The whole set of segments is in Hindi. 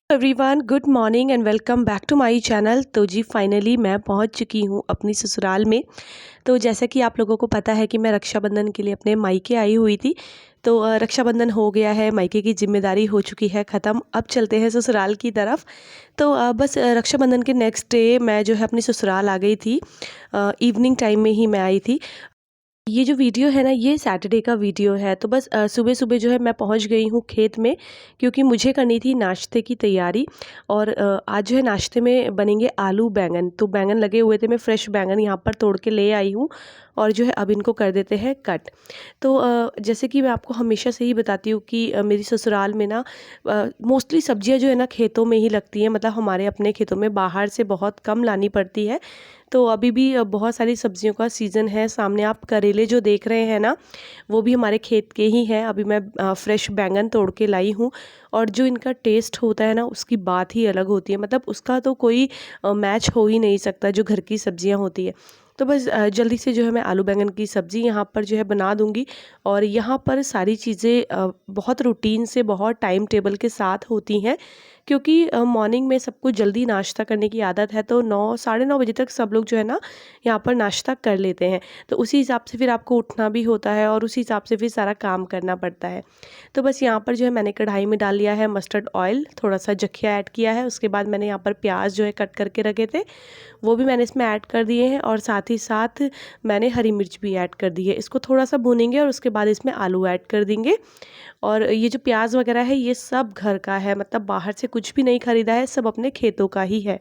Everyone, good morning and welcome back to my channel. तो जी फाइनली मैं पहुंच चुकी हूं अपनी ससुराल में। तो जैसा कि आप लोगों को पता है कि मैं रक्षाबंधन के लिए अपने मायके आई हुई थी। तो रक्षाबंधन हो गया है, मायके की जिम्मेदारी हो चुकी है ख़त्म। अब चलते हैं ससुराल की तरफ। तो बस रक्षाबंधन के नेक्स्ट डे मैं जो है अपनी ससुराल आ गई थी। इवनिंग टाइम में ही मैं आई थी। ये जो वीडियो है ना, ये सैटरडे का वीडियो है। तो बस सुबह सुबह जो है मैं पहुंच गई हूँ खेत में, क्योंकि मुझे करनी थी नाश्ते की तैयारी। और आज जो है नाश्ते में बनेंगे आलू बैंगन। तो बैंगन लगे हुए थे, मैं फ्रेश बैंगन यहाँ पर तोड़ के ले आई हूँ। और जो है अब इनको कर देते हैं कट। तो जैसे कि मैं आपको हमेशा से ही बताती हूँ कि मेरी ससुराल में ना मोस्टली सब्जियाँ जो है ना खेतों में ही लगती हैं। मतलब हमारे अपने खेतों में बाहर से बहुत कम लानी पड़ती है। तो अभी भी बहुत सारी सब्जियों का सीज़न है। सामने आप करेले जो देख रहे हैं ना, वो भी हमारे खेत के ही हैं। अभी मैं फ्रेश बैंगन तोड़ के लाई हूँ। और जो इनका टेस्ट होता है ना, उसकी बात ही अलग होती है। मतलब उसका तो कोई मैच हो ही नहीं सकता जो घर की सब्जियाँ होती है। तो बस जल्दी से जो है मैं आलू बैंगन की सब्ज़ी यहाँ पर जो है बना दूँगी। और यहाँ पर सारी चीज़ें बहुत रूटीन से, बहुत टाइम टेबल के साथ होती हैं। क्योंकि मॉर्निंग में सबको जल्दी नाश्ता करने की आदत है। तो 9 साढ़े 9 बजे तक सब लोग जो है ना यहाँ पर नाश्ता कर लेते हैं। तो उसी हिसाब से फिर आपको उठना भी होता है और उसी हिसाब से फिर सारा काम करना पड़ता है। तो बस यहाँ पर जो है मैंने कढ़ाई में डाल लिया है मस्टर्ड ऑयल, थोड़ा सा जखिया ऐड किया है। उसके बाद मैंने यहाँ पर प्याज जो है कट करके रखे थे, वो भी मैंने इसमें ऐड कर दिए हैं। और साथ ही साथ मैंने हरी मिर्च भी ऐड कर दी है। इसको थोड़ा सा भूनेंगे और उसके बाद इसमें आलू ऐड कर देंगे। और ये जो प्याज वगैरह है, ये सब घर का है। मतलब बाहर से कुछ भी नहीं खरीदा है, सब अपने खेतों का ही है।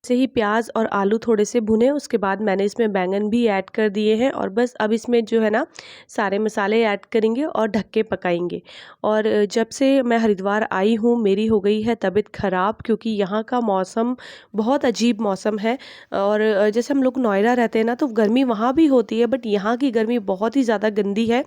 से ही प्याज और आलू थोड़े से भुने, उसके बाद मैंने इसमें बैंगन भी ऐड कर दिए हैं। और बस अब इसमें जो है ना सारे मसाले ऐड करेंगे और ढक के पकाएंगे। और जब से मैं हरिद्वार आई हूँ, मेरी हो गई है तबीयत ख़राब, क्योंकि यहाँ का मौसम बहुत अजीब मौसम है। और जैसे हम लोग नोएडा रहते हैं ना, तो गर्मी वहाँ भी होती है, बट यहाँ की गर्मी बहुत ही ज़्यादा गंदी है।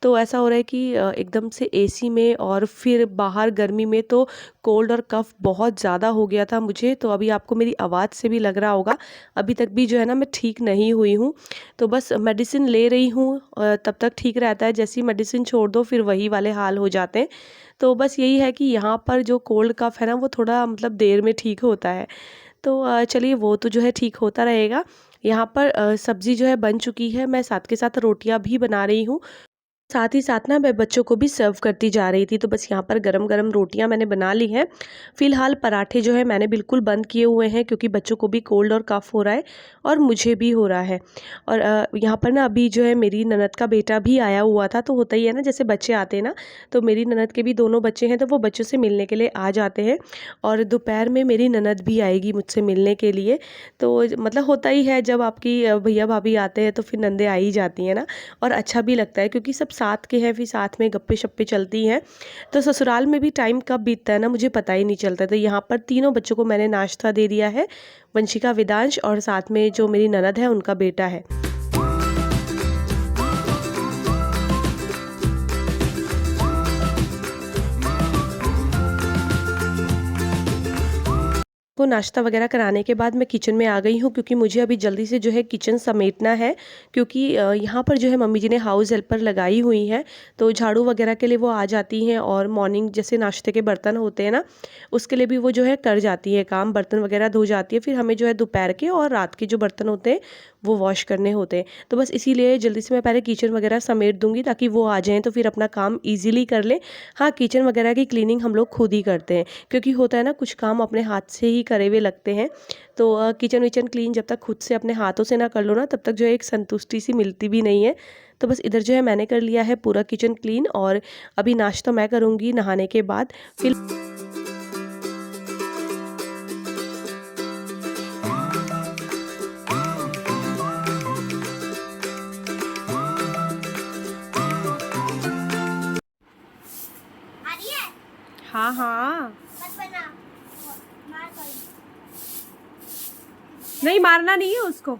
तो ऐसा हो रहा है कि एकदम से एसी में और फिर बाहर गर्मी में, तो कोल्ड और कफ़ बहुत ज़्यादा हो गया था मुझे। तो अभी आपको मेरी आवाज़ से भी लग रहा होगा, अभी तक भी जो है ना मैं ठीक नहीं हुई हूँ। तो बस मेडिसिन ले रही हूँ, तब तक ठीक रहता है। जैसी मेडिसिन छोड़ दो फिर वही वाले हाल हो जाते हैं। तो बस यही है कि यहाँ पर जो कोल्ड कफ़ है ना, वो थोड़ा मतलब देर में ठीक होता है। तो चलिए, वो तो जो है ठीक होता रहेगा। यहाँ पर सब्ज़ी जो है बन चुकी है, मैं साथ के साथ रोटियाँ भी बना रही हूँ। साथ ही साथ ना मैं बच्चों को भी सर्व करती जा रही थी। तो बस यहाँ पर गरम-गरम रोटियाँ मैंने बना ली हैं। फ़िलहाल पराठे जो है मैंने बिल्कुल बंद किए हुए हैं, क्योंकि बच्चों को भी कोल्ड और कफ़ हो रहा है और मुझे भी हो रहा है। और यहाँ पर ना अभी जो है मेरी ननद का बेटा भी आया हुआ था। तो होता ही है ना, जैसे बच्चे आते हैं ना, तो मेरी ननद के भी दोनों बच्चे हैं, तो वो बच्चों से मिलने के लिए आ जाते हैं। और दोपहर में मेरी ननद भी आएगी मुझसे मिलने के लिए। तो मतलब होता ही है, जब आपकी भैया भाभी आते हैं तो फिर नंदें आ ही जाती हैं ना। और अच्छा भी लगता है, क्योंकि सब साथ के हैं, फिर साथ में गप्पे-शप्पे चलती हैं। तो ससुराल में भी टाइम कब बीतता है ना, मुझे पता ही नहीं चलता। तो यहाँ पर तीनों बच्चों को मैंने नाश्ता दे दिया है, वंशिका, वेदांश और साथ में जो मेरी ननद है उनका बेटा है। को नाश्ता वगैरह कराने के बाद मैं किचन में आ गई हूँ, क्योंकि मुझे अभी जल्दी से जो है किचन समेटना है। क्योंकि यहाँ पर जो है मम्मी जी ने हाउस हेल्पर लगाई हुई हैं, तो झाड़ू वगैरह के लिए वो आ जाती हैं। और मॉर्निंग जैसे नाश्ते के बर्तन होते हैं ना, उसके लिए भी वो जो है कर जाती है काम, बर्तन वगैरह धो जाती है। फिर हमें जो है दोपहर के और रात के जो बर्तन होते हैं वो वॉश करने होते हैं। तो बस इसीलिए जल्दी से मैं पहले किचन वगैरह समेट दूँगी, ताकि वो आ जाएँ तो फिर अपना काम ईज़िली कर लें। हाँ, किचन वगैरह की क्लीनिंग हम लोग खुद ही करते हैं, क्योंकि होता है ना कुछ काम अपने हाथ से ही करे हुए लगते हैं। तो किचन विचन क्लीन जब तक खुद से अपने हाथों से ना कर लो ना, तब तक जो है एक संतुष्टि सी मिलती भी नहीं है। तो बस इधर जो है मैंने कर लिया है पूरा किचन क्लीन। और अभी नाश्ता मैं करूँगी नहाने के बाद। फिर हाँ हाँ, नहीं मारना नहीं है उसको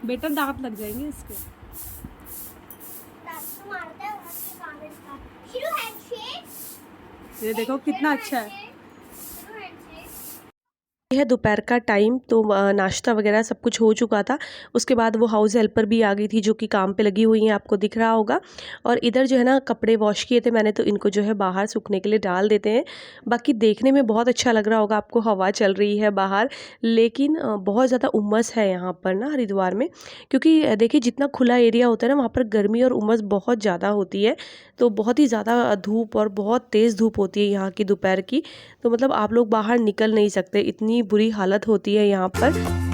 बेटा, दांत लग जाएंगे इसके। ये देखो कितना अच्छा है। है दोपहर का टाइम, तो नाश्ता वगैरह सब कुछ हो चुका था। उसके बाद वो हाउस हेल्पर भी आ गई थी जो कि काम पे लगी हुई हैं, आपको दिख रहा होगा। और इधर जो है ना कपड़े वॉश किए थे मैंने, तो इनको जो है बाहर सूखने के लिए डाल देते हैं। बाकी देखने में बहुत अच्छा लग रहा होगा आपको, हवा चल रही है बाहर, लेकिन बहुत ज़्यादा उमस है यहाँ पर ना हरिद्वार में। क्योंकि देखिए जितना खुला एरिया होता है ना, वहाँ पर गर्मी और उमस बहुत ज़्यादा होती है। तो बहुत ही ज़्यादा धूप और बहुत तेज़ धूप होती है यहाँ की दोपहर की। तो मतलब आप लोग बाहर निकल नहीं सकते, इतनी बुरी हालत होती है यहाँ पर।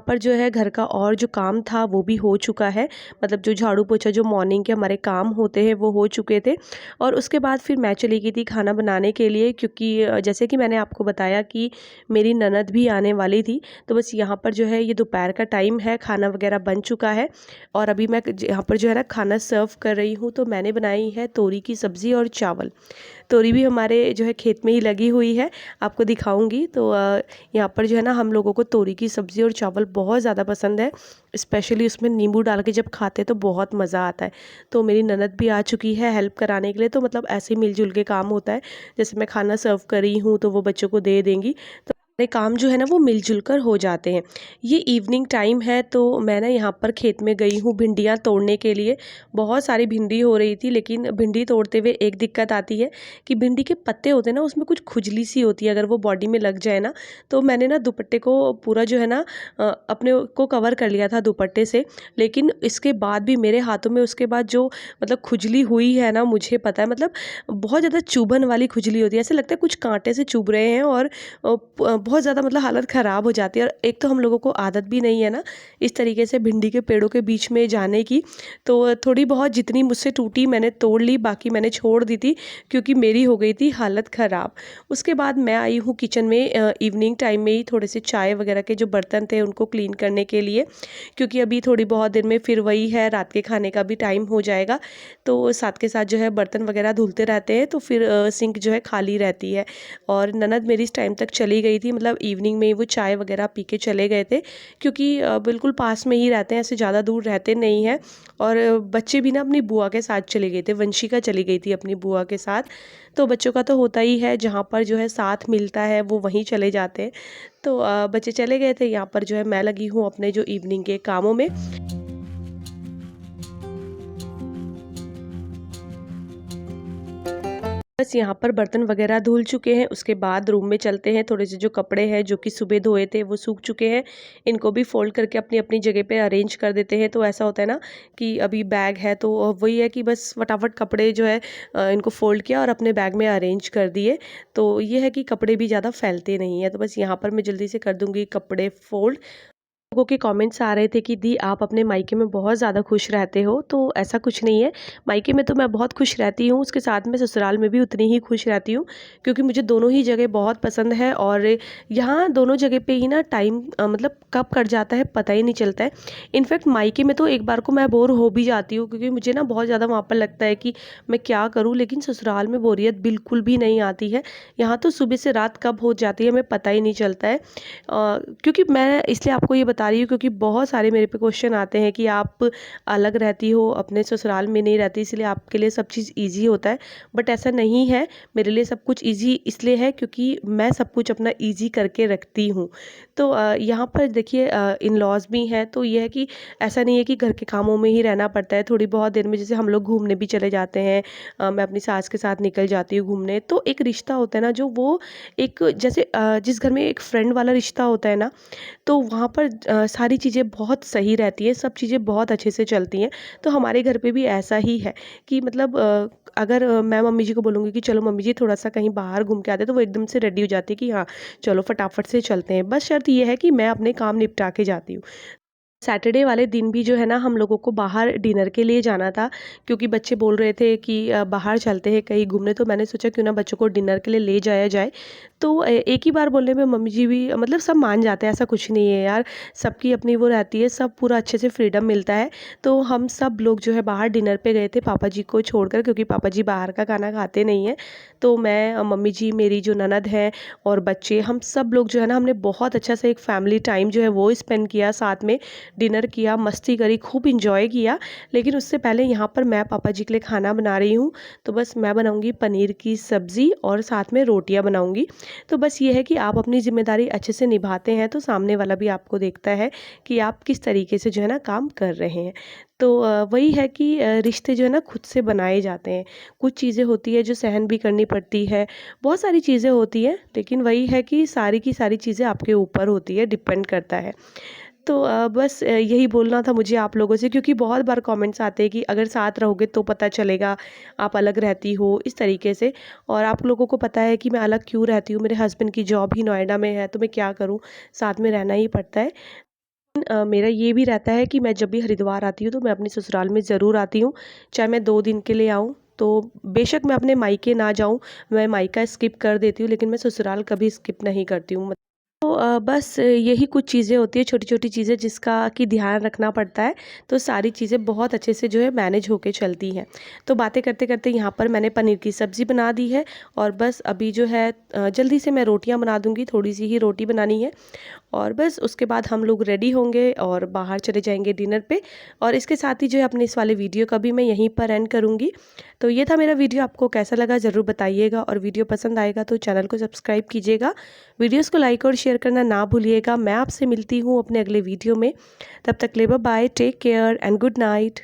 पर जो है घर का और जो काम था वो भी हो चुका है, मतलब जो झाड़ू पोछा जो मॉर्निंग के हमारे काम होते हैं वो हो चुके थे। और उसके बाद फिर मैं चली गई थी खाना बनाने के लिए, क्योंकि जैसे कि मैंने आपको बताया कि मेरी ननद भी आने वाली थी। तो बस यहाँ पर जो है ये दोपहर का टाइम है, खाना वगैरह बन चुका है और अभी मैं यहाँ पर जो है ना खाना सर्व कर रही हूँ। तो मैंने बनाई है तोरी की सब्ज़ी और चावल। तोरी भी हमारे जो है खेत में ही लगी हुई है, आपको दिखाऊंगी। तो यहाँ पर जो है ना हम लोगों को तोरी की सब्ज़ी और चावल बहुत ज़्यादा पसंद है, स्पेशली उसमें नींबू डाल के जब खाते तो बहुत मज़ा आता है। तो मेरी ननद भी आ चुकी है हेल्प कराने के लिए, तो मतलब ऐसे ही मिलजुल के काम होता है। जैसे मैं खाना सर्व कर रही हूँ तो वो बच्चों को दे देंगी, तो सारे काम जो है ना वो मिलजुल कर हो जाते हैं। ये इवनिंग टाइम है, तो मैं ना यहाँ पर खेत में गई हूँ भिंडियाँ तोड़ने के लिए। बहुत सारी भिंडी हो रही थी, लेकिन भिंडी तोड़ते हुए एक दिक्कत आती है कि भिंडी के पत्ते होते हैं ना, उसमें कुछ खुजली सी होती है, अगर वो बॉडी में लग जाए ना। तो मैंने ना दुपट्टे को पूरा जो है ना अपने को कवर कर लिया था दुपट्टे से, लेकिन इसके बाद भी मेरे हाथों में उसके बाद जो मतलब खुजली हुई है ना, मुझे पता है मतलब बहुत ज़्यादा चुभन वाली खुजली होती है। ऐसे लगता है कुछ कांटे से चुभ रहे हैं और बहुत ज़्यादा मतलब हालत ख़राब हो जाती है। और एक तो हम लोगों को आदत भी नहीं है ना इस तरीके से भिंडी के पेड़ों के बीच में जाने की। तो थोड़ी बहुत जितनी मुझसे टूटी मैंने तोड़ ली, बाकी मैंने छोड़ दी थी क्योंकि मेरी हो गई थी हालत ख़राब। उसके बाद मैं आई हूँ किचन में इवनिंग टाइम में ही, थोड़े से चाय वगैरह के जो बर्तन थे उनको क्लीन करने के लिए, क्योंकि अभी थोड़ी बहुत देर में फिर वही है, रात के खाने का भी टाइम हो जाएगा। तो साथ के साथ जो है बर्तन वगैरह धुलते रहते हैं, तो फिर सिंक जो है खाली रहती है। और ननद मेरी इस टाइम तक चली गई थी, मतलब इवनिंग में वो चाय वगैरह पी के चले गए थे, क्योंकि बिल्कुल पास में ही रहते हैं, ऐसे ज़्यादा दूर रहते नहीं हैं। और बच्चे भी ना अपनी बुआ के साथ चले गए थे, वंशिका चली गई थी अपनी बुआ के साथ। तो बच्चों का तो होता ही है, जहाँ पर जो है साथ मिलता है वो वहीं चले जाते हैं। तो बच्चे चले गए थे, यहाँ पर जो है मैं लगी हूँ अपने जो इवनिंग के कामों में। बस यहाँ पर बर्तन वगैरह धुल चुके हैं, उसके बाद रूम में चलते हैं। थोड़े से जो कपड़े हैं जो कि सुबह धोए थे वो सूख चुके हैं, इनको भी फोल्ड करके अपनी अपनी जगह पे अरेंज कर देते हैं। तो ऐसा होता है ना कि अभी बैग है तो वही है कि बस फटाफट कपड़े जो है इनको फोल्ड किया और अपने बैग में अरेंज कर दिए। तो ये है कि कपड़े भी ज़्यादा फैलते नहीं है। तो बस यहाँ पर मैं जल्दी से कर दूँगी कपड़े फोल्ड। लोगों के कमेंट्स आ रहे थे कि दी आप अपने मायके में बहुत ज़्यादा खुश रहते हो, तो ऐसा कुछ नहीं है। मायके में तो मैं बहुत खुश रहती हूँ, उसके साथ में ससुराल में भी उतनी ही खुश रहती हूँ, क्योंकि मुझे दोनों ही जगह बहुत पसंद है। और यहाँ दोनों जगह पे ही ना टाइम मतलब कब कट जाता है पता ही नहीं चलता है। इनफैक्ट मायके में तो एक बार को मैं बोर हो भी जाती हूँ, क्योंकि मुझे ना बहुत ज़्यादा वहाँ पर लगता है कि मैं क्या करूँ, लेकिन ससुराल में बोरियत बिल्कुल भी नहीं आती है। यहाँ तो सुबह से रात कब हो जाती है हमें पता ही नहीं चलता है। क्योंकि मैं इसलिए आपको ये बता रही हूँ क्योंकि बहुत सारे मेरे पे क्वेश्चन आते हैं कि आप अलग रहती हो, अपने ससुराल में नहीं रहती, इसलिए आपके लिए सब चीज़ ईजी होता है। बट ऐसा नहीं है, मेरे लिए सब कुछ ईजी इसलिए है क्योंकि मैं सब कुछ अपना ईजी करके रखती हूँ। तो यहाँ पर देखिए इन लॉज भी हैं, तो ये है कि ऐसा नहीं है कि घर के कामों में ही रहना पड़ता है। थोड़ी बहुत देर में जैसे हम लोग घूमने भी चले जाते हैं, मैं अपनी सास के साथ निकल जाती हूँ घूमने। तो एक रिश्ता होता है ना जो वो एक जैसे जिस घर में एक फ्रेंड वाला रिश्ता होता है ना, तो वहाँ पर सारी चीज़ें बहुत सही रहती हैं, सब चीज़ें बहुत अच्छे से चलती हैं। तो हमारे घर पे भी ऐसा ही है कि मतलब अगर मैं मम्मी जी को बोलूँगी कि चलो मम्मी जी थोड़ा-सा कहीं बाहर घूम के आते हैं, तो वो एकदम से रेडी हो जाती है कि हाँ, चलो फटाफट से चलते हैं। बस शर्त ये है कि मैं अपने काम निपटा के जाती हूँ। सैटरडे वाले दिन भी जो है ना हम लोगों को बाहर डिनर के लिए जाना था, क्योंकि बच्चे बोल रहे थे कि बाहर चलते हैं कहीं घूमने, तो मैंने सोचा क्यों ना बच्चों को डिनर के लिए ले जाया जाए। तो एक ही बार बोलने में मम्मी जी भी मतलब सब मान जाते हैं, ऐसा कुछ नहीं है यार, सबकी अपनी वो रहती है, सब पूरा अच्छे से फ्रीडम मिलता है। तो हम सब लोग जो है बाहर डिनर पे गए थे पापा जी को छोड़कर, क्योंकि पापा जी बाहर का खाना खाते नहीं हैं। तो मैं मम्मी जी, मेरी जो ननद है और बच्चे, हम सब लोग जो है ना हमने बहुत अच्छा से एक फैमिली टाइम जो है वो स्पेंड किया साथ में डिनर किया, मस्ती करी, खूब इंजॉय किया। लेकिन उससे पहले यहाँ पर मैं पापा जी के लिए खाना बना रही हूँ। तो बस मैं बनाऊँगी पनीर की सब्ज़ी और साथ में रोटियाँ बनाऊँगी। तो बस ये है कि आप अपनी ज़िम्मेदारी अच्छे से निभाते हैं तो सामने वाला भी आपको देखता है कि आप किस तरीके से जो है ना काम कर रहे हैं। तो वही है कि रिश्ते जो है ना खुद से बनाए जाते हैं। कुछ चीज़ें होती है जो सहन भी करनी पड़ती है, बहुत सारी चीज़ें होती हैं, लेकिन वही है कि सारी की सारी चीज़ें आपके ऊपर होती है, डिपेंड करता है। तो बस यही बोलना था मुझे आप लोगों से, क्योंकि बहुत बार कमेंट्स आते हैं कि अगर साथ रहोगे तो पता चलेगा आप अलग रहती हो, इस तरीके से। और आप लोगों को पता है कि मैं अलग क्यों रहती हूँ, मेरे हस्बैंड की जॉब ही नोएडा में है, तो मैं क्या करूँ, साथ में रहना ही पड़ता है। मेरा ये भी रहता है कि मैं जब भी हरिद्वार आती हूँ तो मैं अपने ससुराल में ज़रूर आती हूँ, चाहे मैं 2 दिन के लिए आऊँ। तो बेशक मैं अपने मायके ना जाऊँ, मैं मायका स्किप कर देती हूँ, लेकिन मैं ससुराल कभी स्किप नहीं करती हूँ। तो बस यही कुछ चीज़ें होती हैं, छोटी-छोटी चीज़ें जिसका कि ध्यान रखना पड़ता है, तो सारी चीज़ें बहुत अच्छे से जो है मैनेज होके चलती हैं। तो बातें करते-करते यहाँ पर मैंने पनीर की सब्ज़ी बना दी है और बस अभी जो है जल्दी से मैं रोटियाँ बना दूँगी, थोड़ी-सी ही रोटी बनानी है और बस उसके बाद हम लोग रेडी होंगे और बाहर चले जाएँगे डिनर पे। और इसके साथ ही जो है अपने इस वाले वीडियो का भी मैं यहीं पर एंड करूँगी। तो ये था मेरा वीडियो, आपको कैसा लगा ज़रूर बताइएगा और वीडियो पसंद आएगा तो चैनल को सब्सक्राइब कीजिएगा। वीडियोज़ को लाइक और शेयर करना ना भूलिएगा। मैं आपसे मिलती हूँ अपने अगले वीडियो में। तब तक के लिए bye bye, take care and good night.